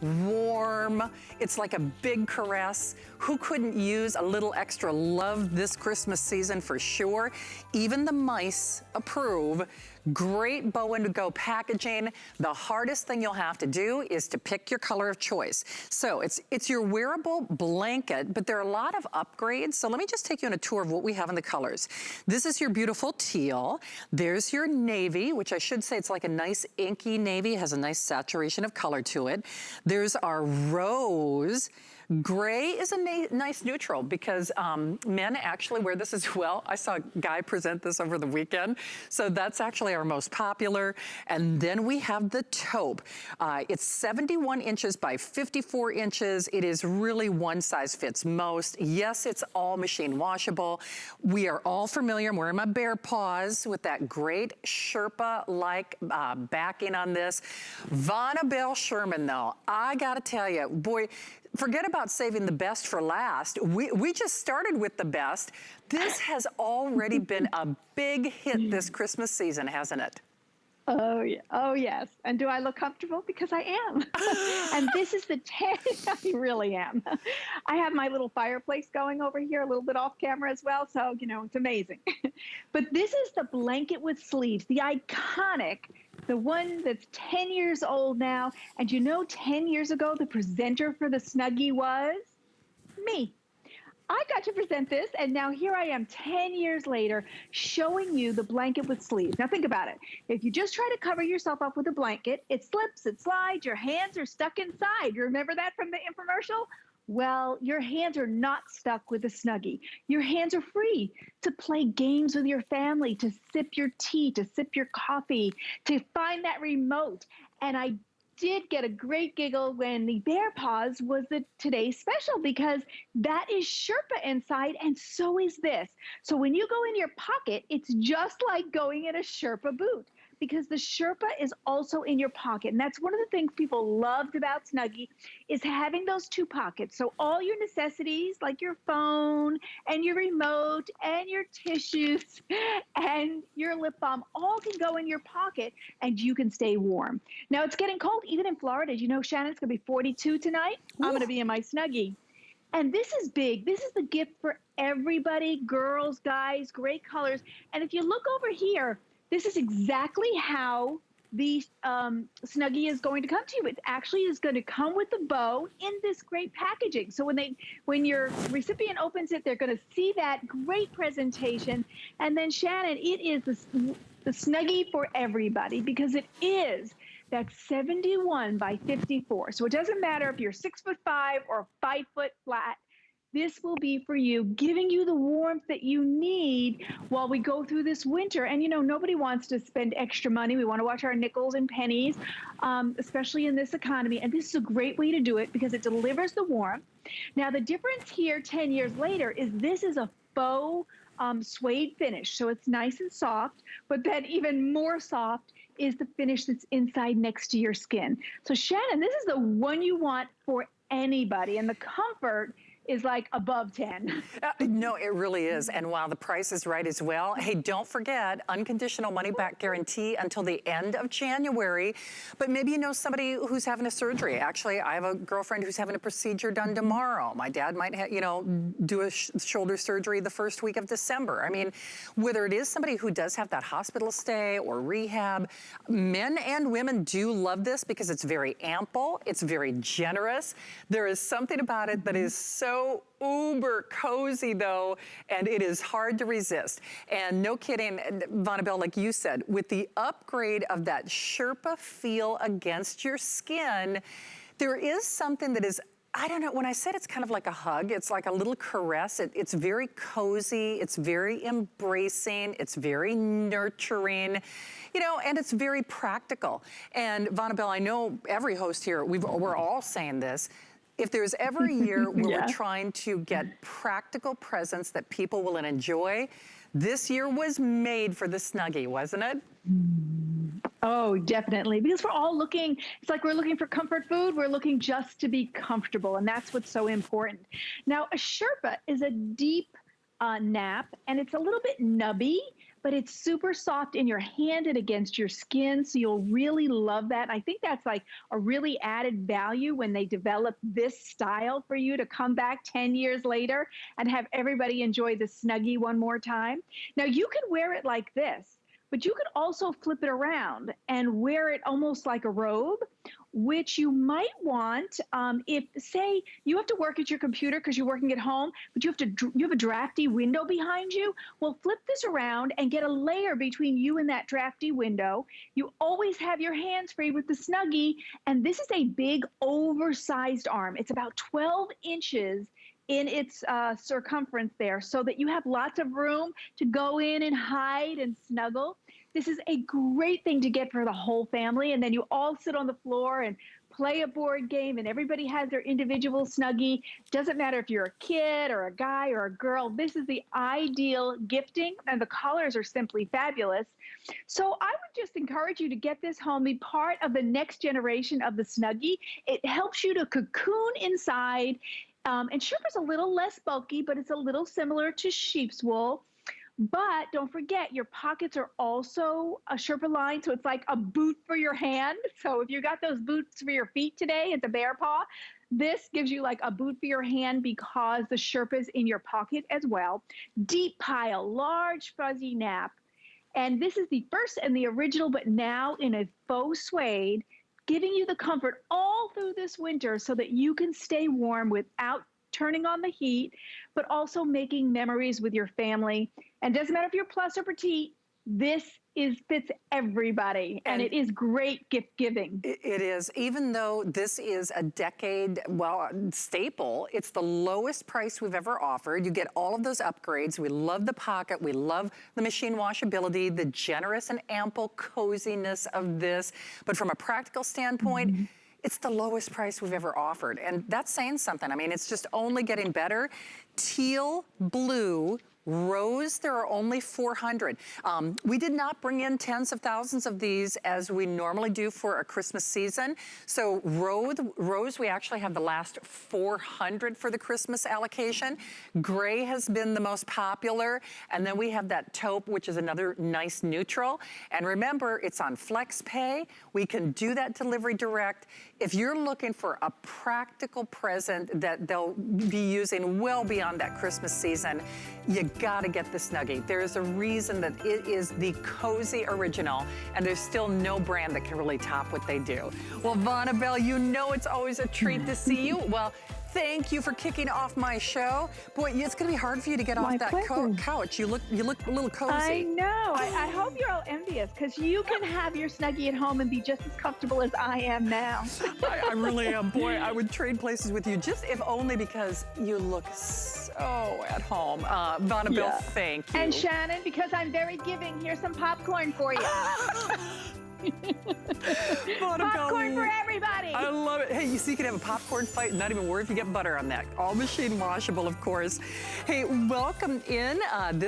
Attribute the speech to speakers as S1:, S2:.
S1: warm. It's like a big caress. Who couldn't use a little extra love this Christmas season for sure? Even the mice approve. Great bow and go packaging. The hardest thing you'll have to do is to pick your color of choice. So it's your wearable blanket, but there are a lot of upgrades. So let me just take you on a tour of what we have in the colors. This is your beautiful teal. There's your navy, which I should say it's like a nice inky navy. It has a nice saturation of color to it. There's our rose. Gray is a nice neutral because men actually wear this as well. I saw a guy present this over the weekend. So that's actually our most popular. And then we have the taupe. It's 71 inches by 54 inches. It is really one size fits most. Yes, it's all machine washable. We are all familiar. I'm wearing my bear paws with that great Sherpa-like backing on this. Vonabelle Sherman though, I gotta tell you, boy, forget about saving the best for last. We just started with the best. This has already been a big hit this Christmas season, hasn't it?
S2: Oh, yeah. Oh, yes. And do I look comfortable? Because I am. And this is the 10, I really am. I have my little fireplace going over here, a little bit off camera as well. So, you know, it's amazing. But this is the blanket with sleeves, the iconic, the one that's 10 years old now. And you know, 10 years ago, the presenter for the Snuggie was me. I got to present this, and now here I am 10 years later showing you the blanket with sleeves. Now think about it. If you just try to cover yourself up with a blanket, it slips, it slides, your hands are stuck inside. You remember that from the infomercial? Well, your hands are not stuck with a Snuggie. Your hands are free to play games with your family, to sip your tea, to sip your coffee, to find that remote. And I did get a great giggle when the bear paws was the today's special because that is Sherpa inside and so is this. So when you go in your pocket, it's just like going in a Sherpa boot because the Sherpa is also in your pocket. And that's one of the things people loved about Snuggie is having those two pockets. So all your necessities like your phone and your remote and your tissues and your lip balm all can go in your pocket and you can stay warm. Now it's getting cold even in Florida. You know, Shannon, it's gonna be 42 tonight. Ooh. I'm gonna be in my Snuggie. And this is big. This is the gift for everybody, girls, guys, great colors. And if you look over here, this is exactly how the Snuggie is going to come to you. It actually is going to come with the bow in this great packaging. So when your recipient opens it, they're going to see that great presentation. And then Shannon, it is the Snuggie for everybody because it is that 71 by 54. So it doesn't matter if you're 6'5" or 5 foot flat. This will be for you, giving you the warmth that you need while we go through this winter. And, you know, nobody wants to spend extra money. We want to watch our nickels and pennies, especially in this economy. And this is a great way to do it because it delivers the warmth. Now, the difference here 10 years later is this is a faux suede finish. So it's nice and soft, but then even more soft is the finish that's inside next to your skin. So, Shannon, this is the one you want for anybody. And the comfort is like above 10.
S1: No, it really is. And while the price is right as well, hey, don't forget, unconditional money back guarantee until the end of January. But maybe you know somebody who's having a surgery. Actually, I have a girlfriend who's having a procedure done tomorrow. My dad might, you know, do a shoulder surgery the first week of December. I mean, whether it is somebody who does have that hospital stay or rehab, men and women do love this because it's very ample, it's very generous. There is something about it that is so uber cozy though, and it is hard to resist. And no kidding, Vonabelle, like you said, with the upgrade of that Sherpa feel against your skin, there is something that is, I don't know, when I said it's kind of like a hug, it's like a little caress. It's very cozy, it's very embracing, it's very nurturing, you know, and it's very practical. And Vonabelle, I know every host here, we're all saying this, if there's ever a year where we're trying to get practical presents that people will enjoy, this year was made for the Snuggie, wasn't it?
S2: Oh, definitely. Because we're all looking, it's like we're looking for comfort food. We're looking just to be comfortable. And that's what's so important. Now, a Sherpa is a deep nap, and it's a little bit nubby, but it's super soft in your hand and against your skin. So you'll really love that. I think that's like a really added value when they develop this style for you to come back 10 years later and have everybody enjoy the Snuggie one more time. Now you can wear it like this, but you could also flip it around and wear it almost like a robe, which you might want if, say, you have to work at your computer because you're working at home, but you have a drafty window behind you. Well, flip this around and get a layer between you and that drafty window. You always have your hands free with the Snuggie, and this is a big oversized arm. It's about 12 inches in its circumference there, so that you have lots of room to go in and hide and snuggle. This is a great thing to get for the whole family, and then you all sit on the floor and play a board game, and everybody has their individual Snuggie. Doesn't matter if you're a kid or a guy or a girl, this is the ideal gifting, and the colors are simply fabulous. So I would just encourage you to get this home, be part of the next generation of the Snuggie. It helps you to cocoon inside. And Sherpa's a little less bulky, but it's a little similar to sheep's wool. But don't forget, your pockets are also a Sherpa line, so it's like a boot for your hand. So if you got those boots for your feet today at the bear paw, this gives you like a boot for your hand because the Sherpa's in your pocket as well. Deep pile, large fuzzy nap. And this is the first and the original, but now in a faux suede, giving you the comfort all through this winter so that you can stay warm without turning on the heat, but also making memories with your family. And doesn't matter if you're plus or petite, this fits everybody, and it is great gift giving.
S1: It is, even though this is a decade, well, staple, it's the lowest price we've ever offered. You get all of those upgrades. We love the pocket. We love the machine washability, the generous and ample coziness of this. But from a practical standpoint, it's the lowest price we've ever offered. And that's saying something. I mean, it's just only getting better. Teal, blue, rose, there are only 400. We did not bring in tens of thousands of these as we normally do for a Christmas season. So rose, we actually have the last 400 for the Christmas allocation. Gray has been the most popular. And then we have that taupe, which is another nice neutral. And remember, it's on Flex Pay. We can do that delivery direct. If you're looking for a practical present that they'll be using well beyond that Christmas season, you gotta get the Snuggie. There's a reason that it is the cozy original, and there's still no brand that can really top what they do. Well, Vonabelle, you know it's always a treat to see you. Well, thank you for kicking off my show. Boy, it's gonna be hard for you to get off that couch. You look a little cozy.
S2: I know. I hope you're all envious, because you can have your Snuggie at home and be just as comfortable as I am now.
S1: I really am. Boy, I would trade places with you, just if only because you look so at home. Vonabelle, thank you.
S2: And Shannon, because I'm very giving, here's some popcorn for you. Popcorn for everybody.
S1: I love it. Hey, you see, you can have a popcorn fight and not even worry if you get butter on that. All machine washable, of course. Hey, welcome in. This